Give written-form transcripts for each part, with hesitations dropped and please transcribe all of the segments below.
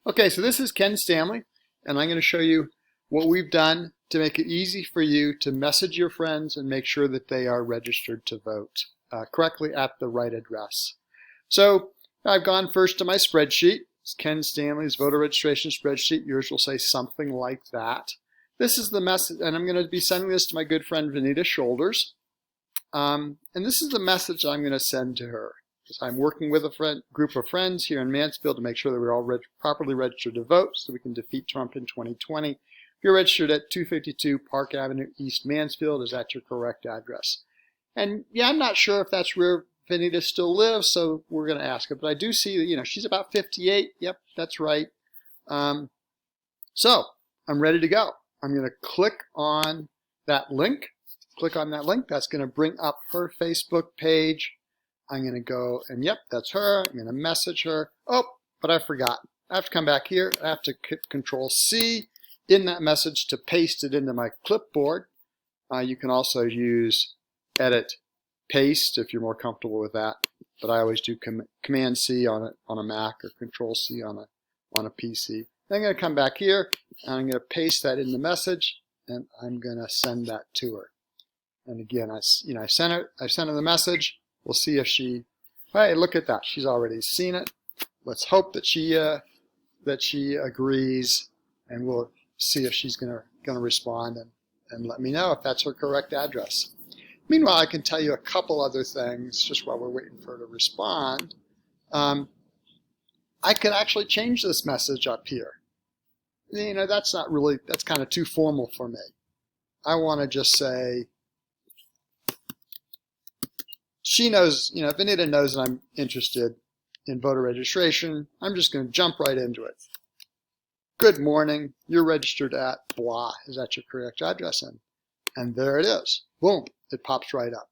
Okay, so this is Ken Stanley, and I'm going to show you what we've done to make it easy for you to message your friends and make sure that they are registered to vote correctly at the right address. So I've gone first to my spreadsheet. It's Ken Stanley's voter registration spreadsheet. Yours will say something like that. This is the message, and I'm going to be sending this to my good friend Vanita Shoulders. And this is the message I'm going to send to her. I'm working with a group of friends here in Mansfield to make sure that we're all properly registered to vote so we can defeat Trump in 2020. If you're registered at 252 Park Avenue, East Mansfield, is that your correct address? And yeah, I'm not sure if that's where Vanita still lives, so we're going to ask her. But I do see that, she's about 58. Yep, that's right. So I'm ready to go. I'm going to click on that link. Click on that link. That's going to bring up her Facebook page. I'm going to go, and yep, that's her. I'm going to message her. Oh, but I forgot. I have to come back here. I have to hit Control-C in that message to paste it into my clipboard. You can also use Edit Paste if you're more comfortable with that. But I always do Command-C on a Mac or Control-C on a PC. Then I'm going to come back here, and I'm going to paste that in the message, and I'm going to send that to her. And again, I sent her the message. We'll see if she, hey, look at that. She's already seen it. Let's hope that she agrees, and we'll see if she's gonna respond and let me know if that's her correct address. Meanwhile, I can tell you a couple other things just while we're waiting for her to respond. I could actually change this message up here. That's kind of too formal for me. I want to just say, she knows, Vanita knows that I'm interested in voter registration. I'm just going to jump right into it. Good morning. You're registered at blah. Is that your correct address? And there it is. Boom. It pops right up.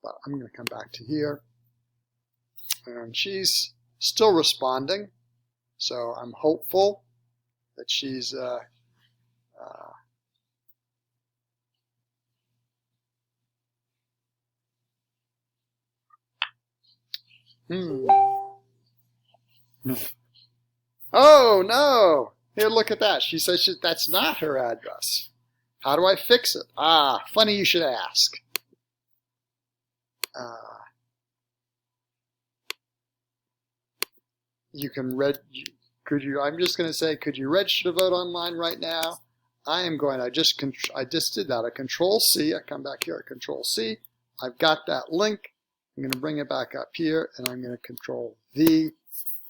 But I'm going to come back to here. And she's still responding. So I'm hopeful that she's Oh, no. Here, look at that. She says that's not her address. How do I fix it? Ah, funny you should ask. You can I'm just going to say, could you register to vote online right now? I just did that. I Control-C. I come back here, I Control-C. I've got that link. I'm going to bring it back up here, and I'm going to Control-V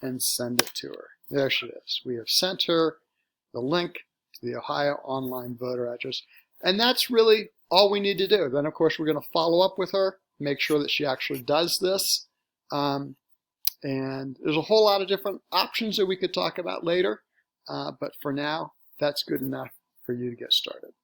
and send it to her. There she is. We have sent her the link to the Ohio online voter address. And that's really all we need to do. Then, of course, we're going to follow up with her, make sure that she actually does this. And there's a whole lot of different options that we could talk about later. But for now, that's good enough for you to get started.